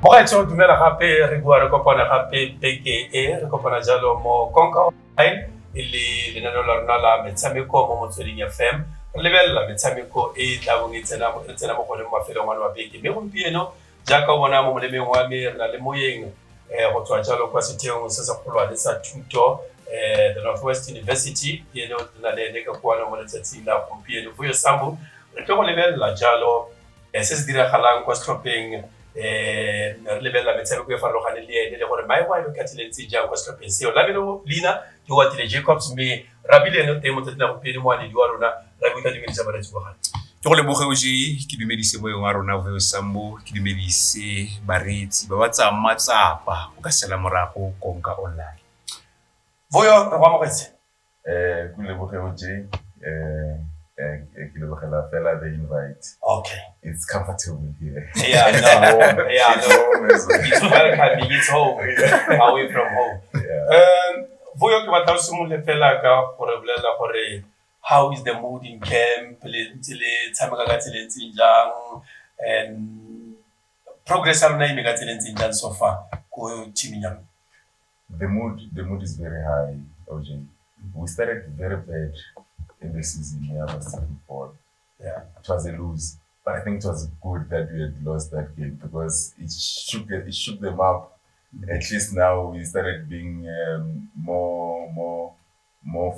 Mogaetsho dumela gape re bua re kopana gape beke e re kopana jalo mo Konka Online e le lenaneo la rona la metshameko mo Motsweding FM re lebelela metshameko e tlabong e tsena mo go leng mafelong a wa beke mme gompieno jaaka o bona mo molemeng wa me re na le moyeng go tswa jalo kwa setheong se se kgolwane sa thuto the Northwest University eno re na le ene ka kuano mo letsatsing la gompieno Vuyo Sambu re tlo go lebelela jalo se se diragalang kwa setlhopheng re lebelela metshameko e farologaneng le ene le gore maemo a ka tselentse jang kwa setlhopheng seo la belo leina ke Watile Jacobs mme rabile eno teng mo tsetela gompieno moanedi wa rona ra buka dumedisa baretsi ba gane ke go leboge o je ke dumedise moyeng wa rona Vuyo Sambu ke dumedise baretsi ba ba tsaya matsapa o ka sela morago Konka Online Vuyo re go amogetse ke leboge o je ke lebogela fela the invite. Okay. It's comfortable here. Yeah, no. Yeah, no. It's welcoming. It's home. Away from home. Yeah. Vuyo ke batla o simolole fela ka gore bolela gore how is the mood in camp le tshameka ka tseleng jang and progress are na ka tseleng jang so far go teaming ya The mood is very high, OJ. We started very bad in the season here was football. Yeah. It was a lose. But I think it was good that we had lost that game because it shook them up. At least now we started being more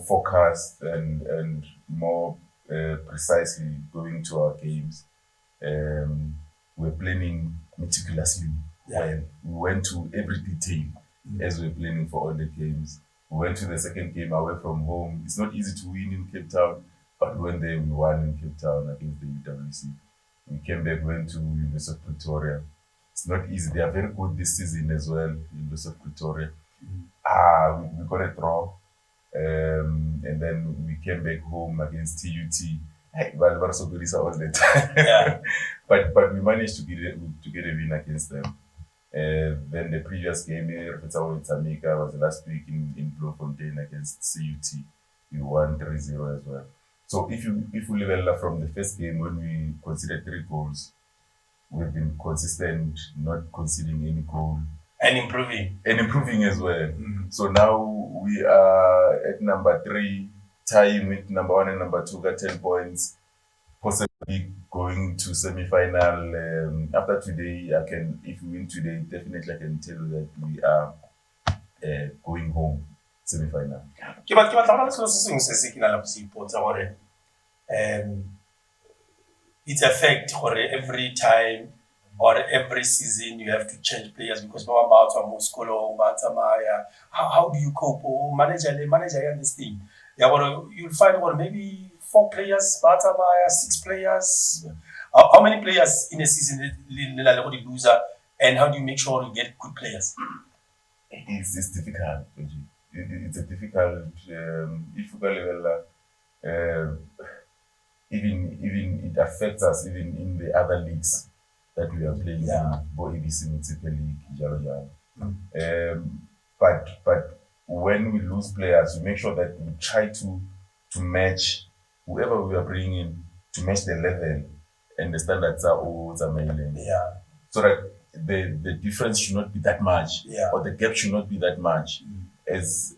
focused and more precisely going to our games. We're planning meticulously. Yeah. We went to every detail as we're planning for all the games. We went to the second game away from home. It's not easy to win in Cape Town, but we went there, we won in Cape Town against the UWC. We came back, went to University of Pretoria. It's not easy. They are very good this season as well, University of Pretoria. We got a draw. And then we came back home against TUT. Well, we're so good all the time. Yeah. but we managed to get a win against them. Then the previous game here, Tamika was last week in Bloemfontein against CUT. We won 3-0 as well. So if we level from the first game when we conceded 3 goals, we've been consistent, not conceding any goal. And improving as well. Mm-hmm. So now we are at number 3, tying with number 1 and number 2, got 10 points. Possibly going to semi-final. After today, if we win today, definitely I can tell you that we are going home semi-final. Ke batla go se sengwe se se ke na la se ipotsa gore it's a fact gore every time or every season you have to change players because ba ba tswa mo sekolong ba tsamaya. How do you cope? Manager this thing. Yeah, well, you'll find or maybe 4 players, 6 players. How many players in a season the loser, and how do you make sure you get good players? It's difficult. It's a difficult. If you go level, even it affects us even in the other leagues that we are playing in, both ABC Municipal League, but when we lose players, we make sure that we try to match whoever we are bringing in to match the level and the standards are all amazing. Yeah. So that the difference should not be that much, or the gap should not be that much, as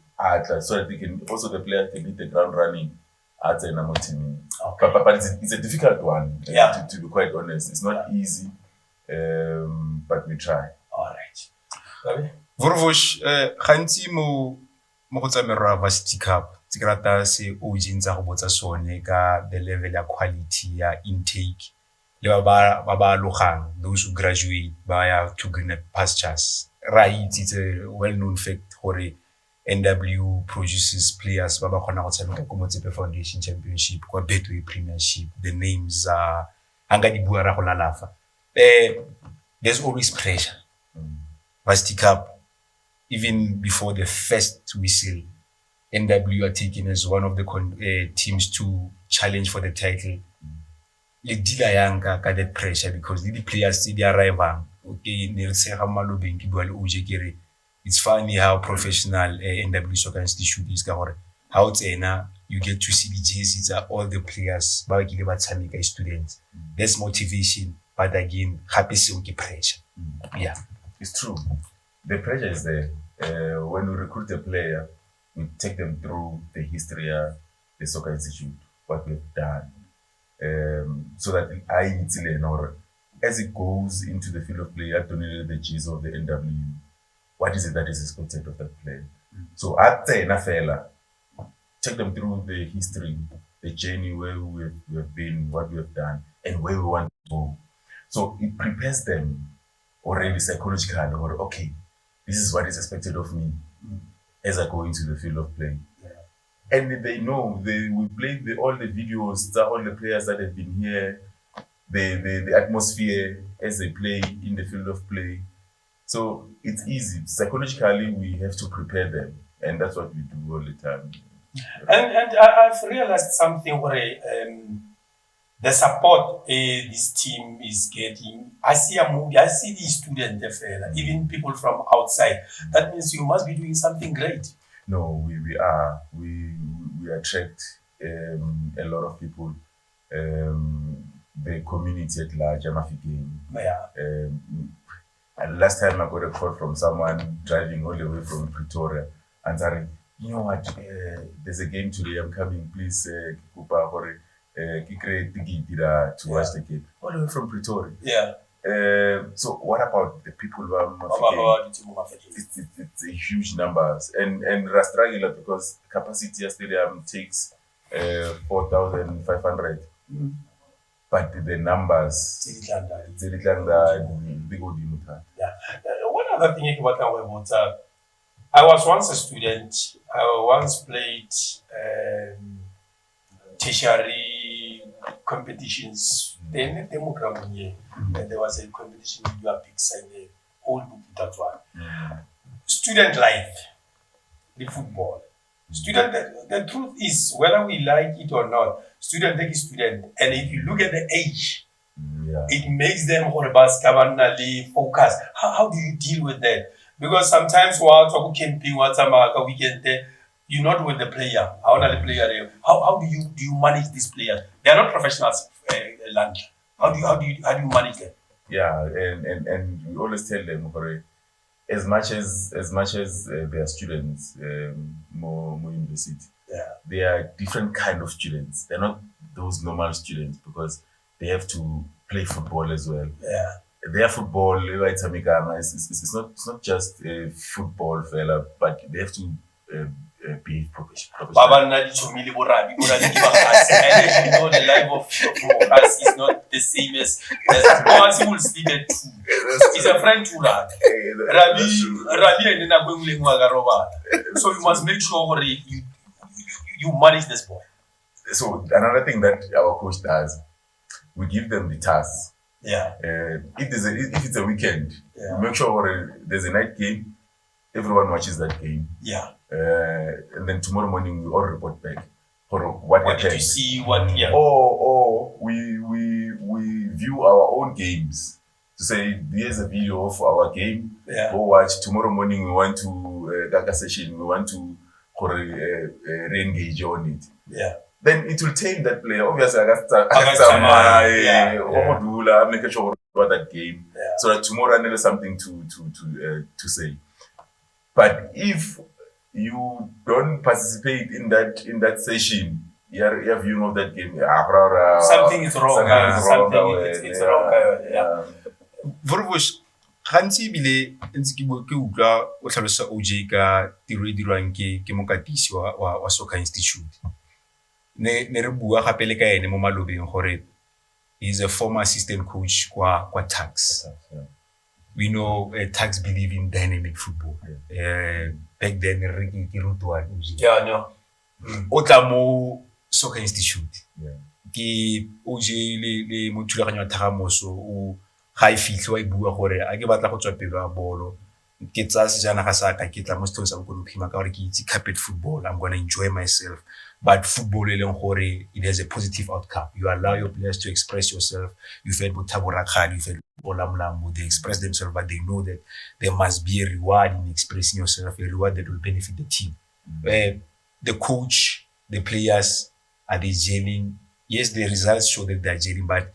so that they can also the player can hit the ground running at a number team. Okay. But it's a difficult one. To be quite honest, it's not easy, but we try. All right. Vorvosh gantsi mo go tsa merwa Varsity Cup ke rata se o jintsa go botsa sone ka the level ya quality ya intake le ba logang those who graduate ba ya to greener pastures. Right, it's a well-known fact gore NW produces players ba ba kgona go tshameka ko Motsepe Foundation Championship kwa Betway Premiership. The names are anga di bua ra go lalafa. There's always pressure. Varsity Cup, even before the first whistle, NW are taken as one of the teams to challenge for the title. Le dila yanga ka that pressure because the players they arrive. Okay, it's funny how professional NW Soccer Institute is. How you get to see the jerseys are all the players, students. There's motivation, but again, happy pressure. Yeah. It's true. The pressure is there. When we recruit a player, we take them through the history of the Soccer Institute, what we've done, so that as it goes into the field of play, I don't know the G's of the NW. What is it that is expected of that player? So I'd say Nafela, take them through the history, the journey where we've been, what we have done, and where we want to go. So it prepares them already psychologically, or okay, this is what is expected of me as I go into the field of play. And they know we play all the videos, all the players that have been here, the atmosphere as they play in the field of play. So it's easy. Psychologically, we have to prepare them, and that's what we do all the time. And I've realized something where the support this team is getting. I see a movie, I see these students, even people from outside. That means you must be doing something great. No, we are. We attract a lot of people. The community at large, Amafikeng. Yeah. And last time I got a call from someone driving all the way from Pretoria and saying, you know what, there's a game today, I'm coming, please, Kupa, to watch the game. All the way from Pretoria. Yeah. So what about the people who are Amafikeng? It's a huge numbers. And Rastragila, because capacity stadium takes 4,500. But the numbers, one other thing about I was once a student. I once played tertiary competitions. Then there was a competition in your big sign, old book, that one. Student life, the football. Student, the truth is, whether we like it or not, student take student, and if you look at the age, it makes them focus. How do you deal with that? Because sometimes while talk camping, weekend, you're not with the player. How do you manage these players? They are not professionals. How do you manage them? Yeah, and we always tell them, as much as they are students, more university. They are different kind of students. They're not those normal students because they have to play football as well. Their football, it's not just a football fella, but they have to be professional. The life of us is not the same as once will sleep at 2. He's a friend to Rabi and so you must make sure you manage this boy. So another thing that our coach does, we give them the tasks. If it's a weekend, we make sure there's a night game, everyone watches that game. And then tomorrow morning we all report back for what happened. Did you see what? Or we view our own games to say here's a video of our game. Go watch. Tomorrow morning we want to session. We want to re-engage on it. Then it will tame that player. Obviously, I'm making sure about that game so that tomorrow I know something to say. But if you don't participate in that session, you're viewing of that game. Something is wrong. It's wrong. Vorvosh, gantsi bile ntse ke utlwa o tlhalosa OJ ka tiro e dirwang ke mokatisi wa Soccer Institute. Ne re bua gape le ka ene mo malobeng gore he's a former assistant coach kwa Tuks. We know Tuks believe in dynamic football. Back then re ke rutwa OJ. O tla mo Soccer Institute. Ke OJ le mo thulaganyo ya Thagamoso o ga e fitlhe wa bua gore a ke batla go tswa pelo ya bolo ke tsa sejana ga sa ka ke tla mo sethong sa bokonophima ka gore ke itse carpet football, I'm going to enjoy myself. But football e leng gore it has a positive outcome. You allow your players to express yourself. You fed Thabo Rakgadi, you fed Olamlambo, they express themselves, but they know that there must be a reward in expressing yourself, a reward that will benefit the team. The coach, the players, are they gelling? Yes, the results show that they're gelling, but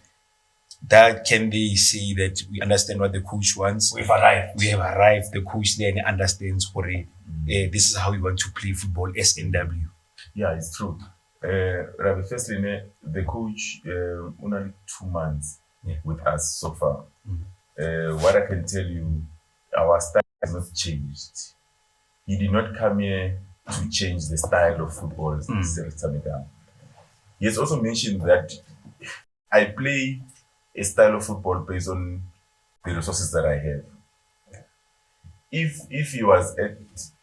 that can they say that we understand what the coach wants? We've arrived. We have arrived. The coach then understands this is how we want to play football as NW. Yeah, it's true. Ravi, firstly, the coach only 2 months with us so far. What I can tell you, our style has not changed. He did not come here to change the style of football. He has also mentioned that I play a style of football based on the resources that I have. If he was at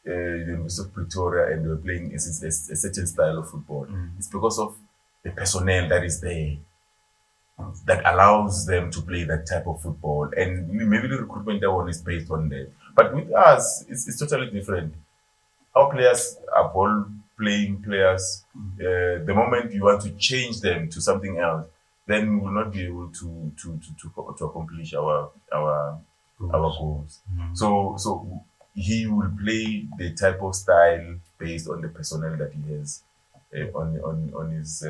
the University of Pretoria and they were playing a certain style of football, it's because of the personnel that is there that allows them to play that type of football. And maybe the recruitment that one is based on that. But with us, it's totally different. Our players are ball-playing players. The moment you want to change them to something else, then we will not be able to accomplish our goals. So he will play the type of style based on the personnel that he has on his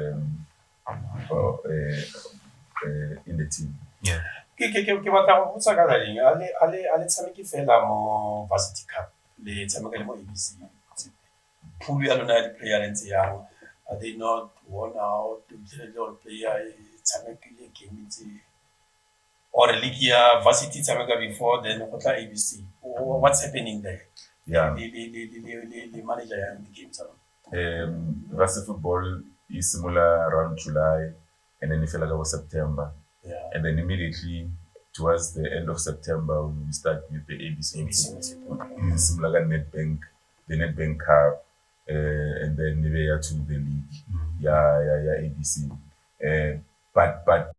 in the team. Yeah. Ke batla go botsa ka leng a le tshameke fela mo Varsity Cup le tshameka le mo ABC. Pool ya lona di player ntse yang, are they not worn out to the player tshamekile game ntse or league ya Varsity tshameka before then go tla ABC? What's happening there? Yeah. The manager ya the games Varsity football is similar around July and then if you like September. Yeah. And then immediately towards the end of September we start with the ABC. Similar like the Nedbank Cup, and then we are to the league. ABC. But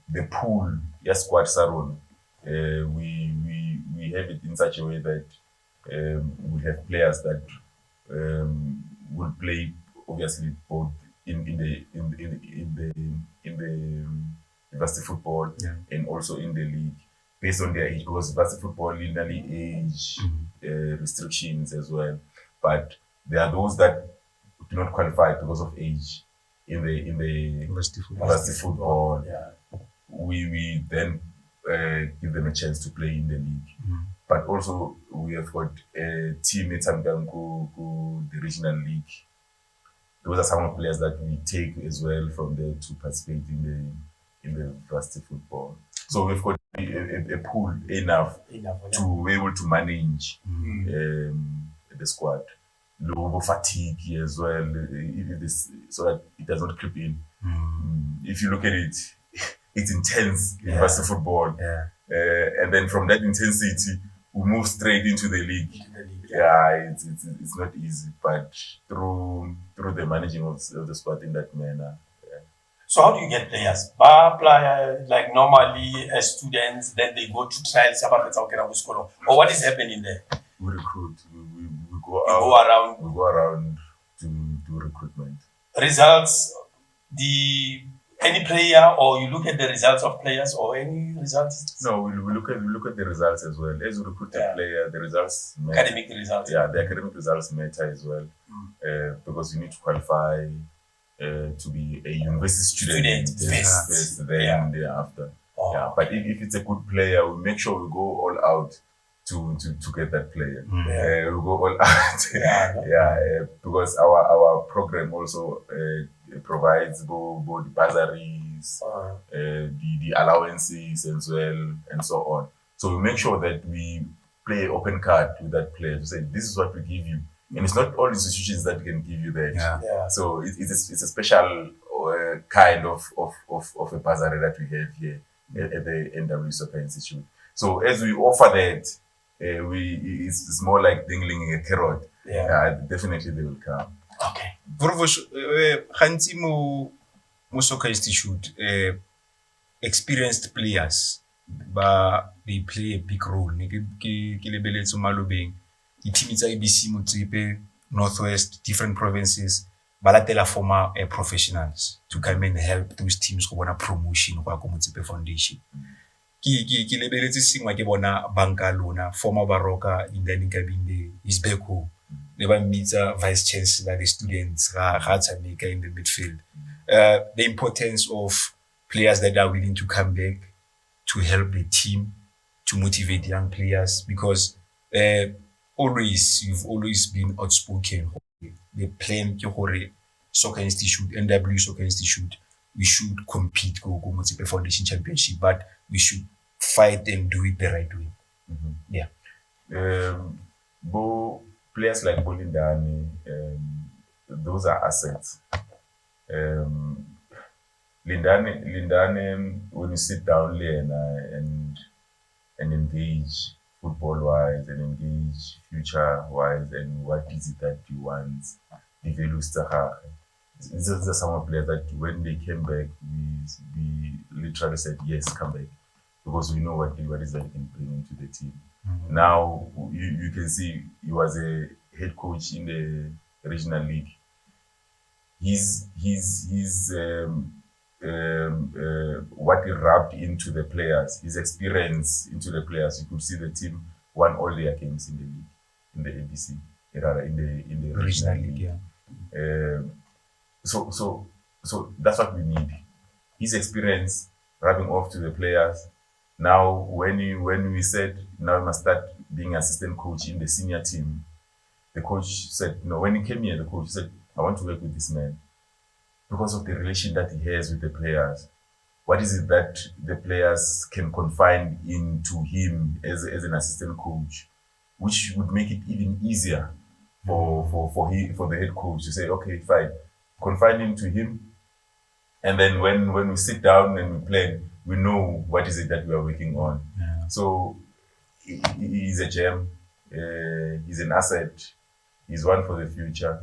the pool, squad Saron, we have it in such a way that we have players that will play obviously both in the varsity football and also in the league based on their age, because varsity football linearly age restrictions as well. But there are those that do not qualify because of age in the varsity football. Yeah. We then give them a chance to play in the league. But also we have got a team at Samgangu, the regional league. Those are some of the players that we take as well from there to participate in the varsity football. So we've got a pool enough to be able to manage the squad. Low fatigue as well, so that it does not creep in. If you look at it, it's intense in varsity football. And then from that intensity, we move straight into the league. It's not easy, but through the managing of the squad in that manner. So how do you get players? Bar player like normally as students, then they go to trials or what is happening there? We recruit. We go around. We go around to do recruitment. Results. Any player, or you look at the results of players, or any results? No, we look at the results as well. As we recruit a player, the results matter. Academic results. Yeah, the academic results matter as well, because you need to qualify to be a university student first, then thereafter. But if it's a good player, we make sure we go all out to get that player. We go all out. Because our program also provides both the bursaries, the allowances as well, and so on. So we make sure that we play open card with that player to say, this is what we give you. And it's not all institutions that can give you that. So it's a special kind of a bursary that we have here at the NW Soccer Institute. So as we offer that, it's more like dangling a carrot. Definitely they will come. Okay. Gantsi mo Soccer Institute, experienced players they play a big role. Ke lebeletse Malobeng, di-team tsa ABC Motsepe, Northwest, different provinces, ba latela former professionals to come and help those teams go bona promotion go ya ko Motsepe Foundation. Ke lebeletse sengwa ke bona banka lona former Baroka Indani Kabinde Isbeko le ba mmitsa vice chancellor the students ga tshameka in the midfield. The importance of players that are willing to come back to help the team, to motivate young players, because you've always been outspoken. The plan ke gore Soccer Institute, NW Soccer Institute, we should compete go Motsepe Foundation Championship, but we should fight and do it the right way. Yeah. Players like Bolindani, those are assets. Lindane, when you sit down there and engage football-wise and engage future-wise and what is it that you want, the values to have. These are some of the players that when they came back, we literally said, yes, come back. Because we know what is that you can bring into the team. Now, you can see he was a head coach in the regional league. What he rubbed into the players, his experience into the players, you could see the team won all their games in the league, in the ABC, in the regional league. Yeah. So that's what we need. His experience rubbing off to the players. Now, when we said now we must start being assistant coach in the senior team, the coach said, no, when he came here, the coach said, I want to work with this man because of the relation that he has with the players. What is it that the players can confide into him as an assistant coach, which would make it even easier for the head coach to say, okay, fine, confide into him, and then when we sit down and we plan, we know what is it that we are working on. Yeah. So he's a gem. He's an asset. He's one for the future.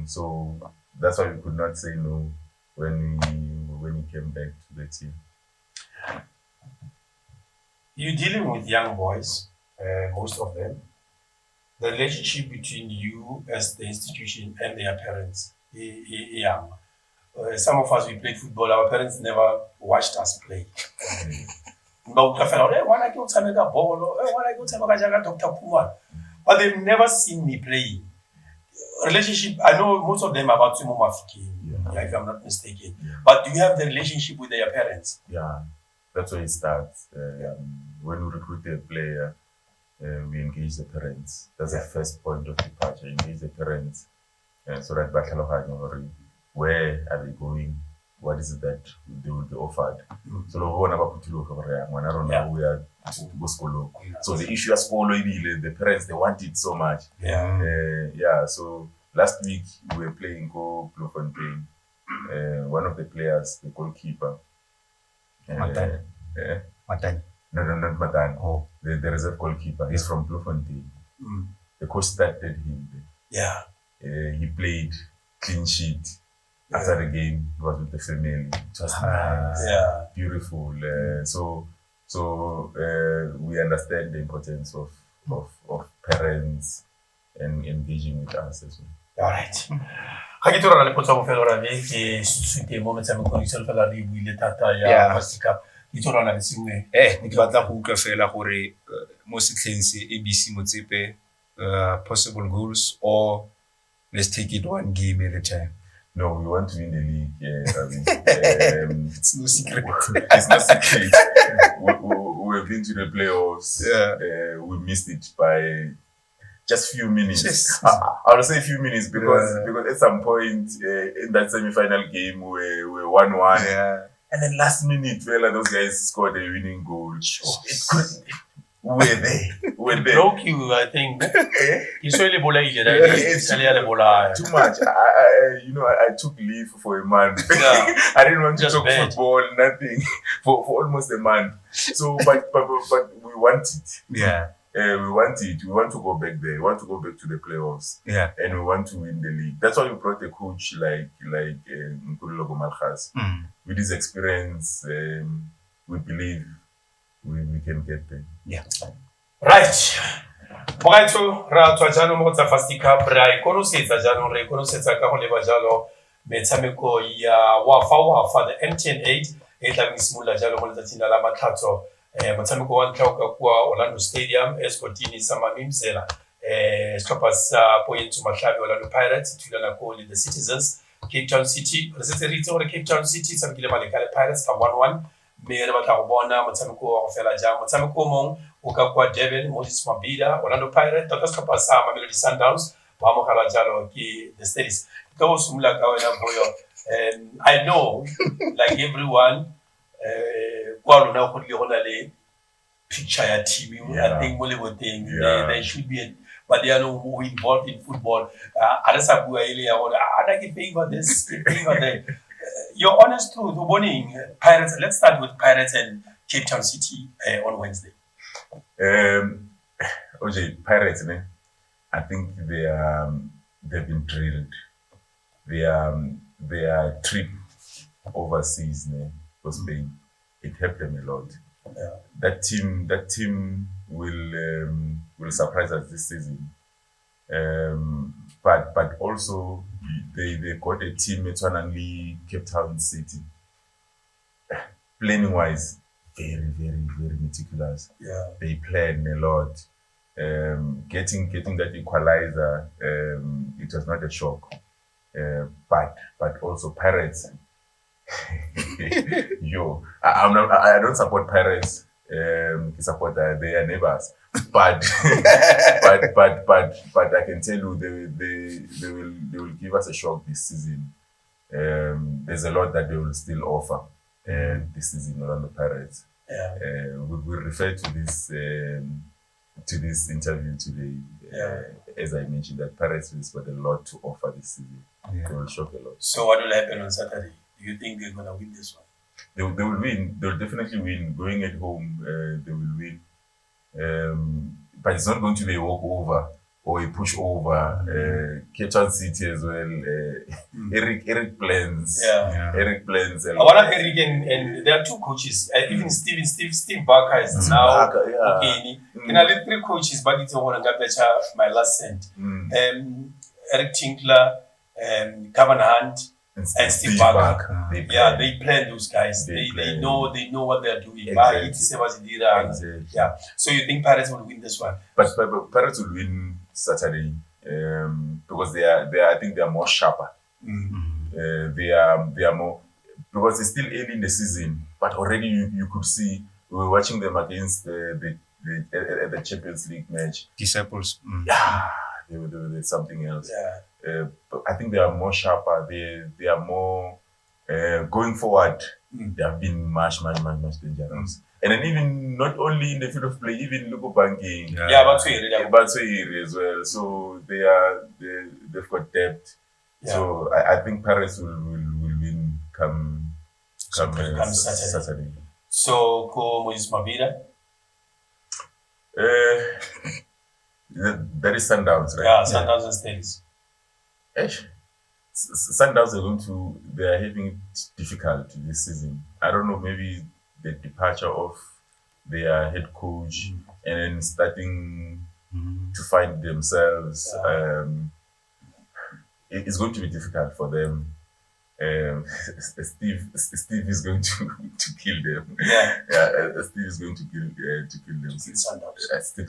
So that's why we could not say no when he came back to the team. You're dealing with young boys, most of them. The relationship between you as the institution and their parents is young. Some of us, we played football, our parents never watched us play. But they've never seen me play. Relationship, I know most of them are about Sumo Mafiki, if I'm not mistaken. Yeah. But do you have the relationship with their parents? Yeah, that's where it starts. When we recruit a player, we engage the parents. That's the first point of departure. Engage the parents so that where are they going? What is it that they will be offered? So we are to go school. So the issue is school, the parents, they want it so much. Yeah. So last week we were playing Go Bloemfontein. One of the players, the goalkeeper, Matan. No, not Matan. Oh, the reserve goalkeeper. He's from Bloemfontein. The coach started him. Yeah. He played clean sheet. After the game, he was with the family. It was nice, beautiful. So we understand the importance of parents and engaging with us as well. All right. Ha ke tsora le potsa go fela ra ke suite mo metshameko di fela re buile tata ya Fasti Cup. Ke tsora na le sengwe. Ke batla go utlwa fela gore mo setlheng se ABC Motsepe possible goals, or let's take it one game at a time. No, we want to win the league. It's no secret. It's no secret. We've been to the playoffs. We missed it by just few minutes. I would say few minutes because at some point in that semi-final game we 1-1. And then last minute, those guys scored a winning goal. We were there. Broke you, I think. You saw the bola too much. I took leave for a month. I didn't want to talk football, nothing, for almost a month. So, but we want it. Yeah. We want it. We want to go back there. We want to go back to the playoffs. Yeah. And we want to win the league. That's why we brought a coach like Nkululeko Malkhas. With his experience, we believe we can get there. Yeah. Right. Mogaetsho ra tswa jaanong mo tsa Fasti Cup ra ikonosetsa jaanong re ikonosetsa ka go leba jalo metshameko ya wafa the MTN 8 e tla simolola jalo mo letsatsing la matlhatso motshameko wa ntlha ka kwa Orlando Stadium Escotini Samamimzela setlhopha sa Poyetso Mahlabi Orlando Pirates thulana ko le the Citizens Cape Town City re setse re itse gore Cape Town City tshamekile maleka le Pirates ka 1-1 mme re batla go bona motshameko wa go fela jang motshameko mong o ka kwa Durban Moses Mabhida Orlando Pirates tota setlhopha sa Mamelodi Sundowns ba amogela jalo ke the Steelies ka go simolola ka wena Boyo I know like everyone kwa lona go tle go na le picture ya team I think mo le boteng they should be but they are no more involved in football. Arasa bua ile ya gore I like favor this favor that. Your honest truth, warning Pirates. Let's start with Pirates and Cape Town City on Wednesday. OJ, Pirates, I think they've been drilled. Their trip overseas for Spain, it helped them a lot. Yeah. That team will surprise us this season. But also they got a team Etswanang Cape Town City. Planning wise, very, very, very meticulous. Yeah. They plan a lot. Getting that equalizer, it was not a shock. But also Pirates. I don't support Pirates. I support their neighbors, but I can tell you they will give us a shock this season. There's a lot that they will still offer this season around the Pirates. Yeah. We refer to this interview today. As I mentioned, that Pirates has got a lot to offer this season. Yeah. They will shock a lot. So what will happen on Saturday? Do you think they're gonna win this one? They will win. They'll definitely win. Going at home, they will win. But it's not going to be a walkover or a pushover. Cape Town City as well. Eric plans. Yeah. Eric plans. I want Eric and there are two coaches. Even Steve Barker is now okay. Can I let 3 coaches? But it's one my last cent. Eric Tinkler, Kevin Hunt. And Steve Barker. They plan those guys. They know what they're doing. Exactly. Yeah. So you think Pirates will win this one? But Pirates will win Saturday because I think they are more sharper. They are more because it's still early in the season. But already you could see we were watching them against the Champions League match. Disciples. Yeah, they were something else. Yeah. But I think they are more sharper. They are more going forward. They have been much dangerous. And then even not only in the field of play, even local banking. But as well. So they've got depth. Yeah. So I think Paris will win come Saturday. So ko Moses Mabhida? That is Sundowns, right? Yeah, Sundowns and Steelies. Sundowns they are having it difficult this season. I don't know, maybe the departure of their head coach and then starting to find themselves. It's going to be difficult for them. Steve is going to kill them. Steve is going to kill them. Steve is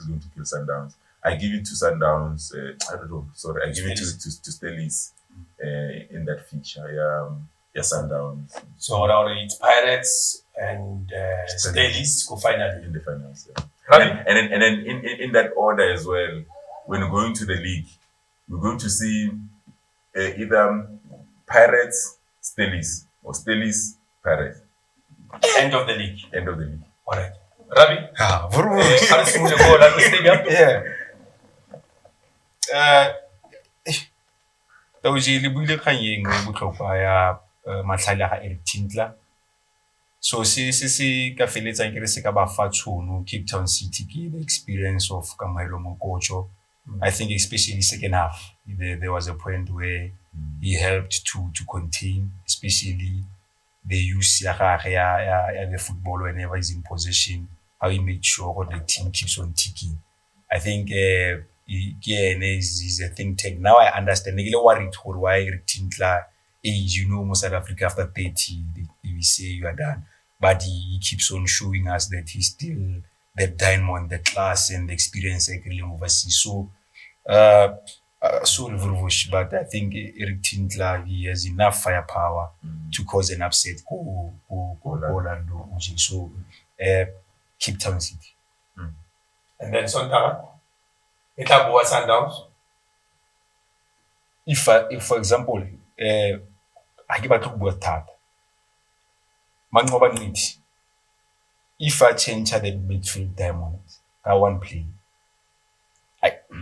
going to kill Sundowns. I give it to Sundowns. I don't know. Sorry, I give it to Steelies in that feature. Sundowns. So now it's Pirates and Steelies go finally in the finals. Yeah. Right. And then in that order as well. When going to the league, we're going to see either Pirates, Steelies, or Steelies, Pirates. End of the league. All right. Ravi? le buile kgang eng botlhokwa ya matlhale ga Eric Tinkler. So se ka feletsang ke re se ka ba fa tshono Cape Town City ke the experience of Kamohelo Mokotjo. I think especially second half there was a point where he helped to contain especially the use ya the football whenever he's in possession, how he made sure the team keeps on ticking. I think is a think tank. Now I understand. I get worried why Eric Tinkler age, most South Africa after 30, they will say you are done. But he keeps on showing us that he's still the diamond, the class and the experience overseas. So sorry Vuruvush, but I think Eric Tindler, he has enough firepower to cause an upset. Go Orlando Uji. So Cape Town City. And then Sontaga, Itabuwa Sundowns. If for example, I give a talk about that. Mangoba need. If I change the midfield diamond, I one play.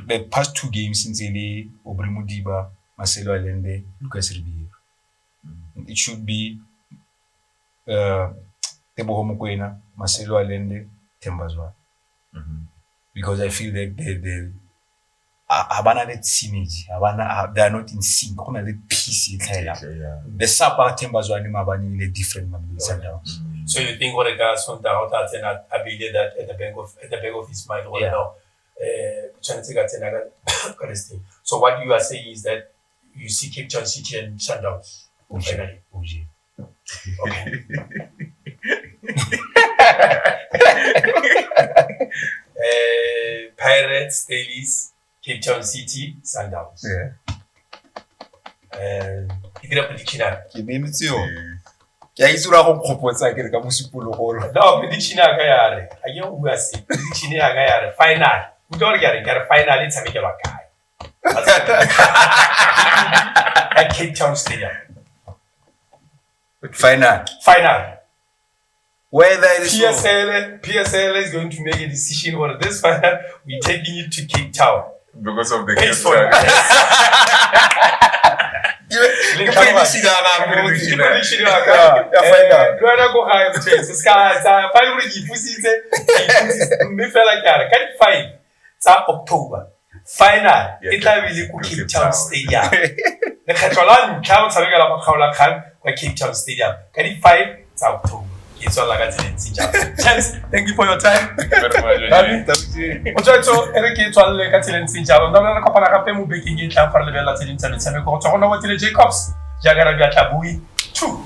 The past 2 games since Ele, Aubry Mudiba, Marcelo Allende, Lucas Ribeiro. It should be Teboho Mokoena, Marcelo Allende, Tembazwa. Because I feel that they Habana that synergy, they are not in sync. Habana that peace. The Sapa Tembazwa and Mabani in a different Sundowns. So you think what the guys on the outside and I believe that at the back of his mind, so what you are saying is that you see Cape Town City and Sundowns. Finally. Okay. Pirates, Dailies, Cape Town City, Sundowns. Yeah. You get a prediction. Ya isura go khopotsa ke re ka mosupolo gore no prediction ya ka yare a ye o bua se prediction ya ka yare final o tlo re ke final it's tshamekelwa kae at Cape Town Stadium final whether it is PSL is going to make a decision on this final. We're taking it to Cape Town because of the Cape Town. October final it tla be le ku Cape Town Stadium le kgetlo la ntlha o tshameka la kgaola kgang kwa Cape Town Stadium ka di 5 tsa October. It's all like a thank you for your time. So Eric it's all like a Sinjalo. No na kopana gape mo baking e tla fa le bela tse dintse le tshameko go tswa go no wa Jacobs jaaka ra bia tla bui 2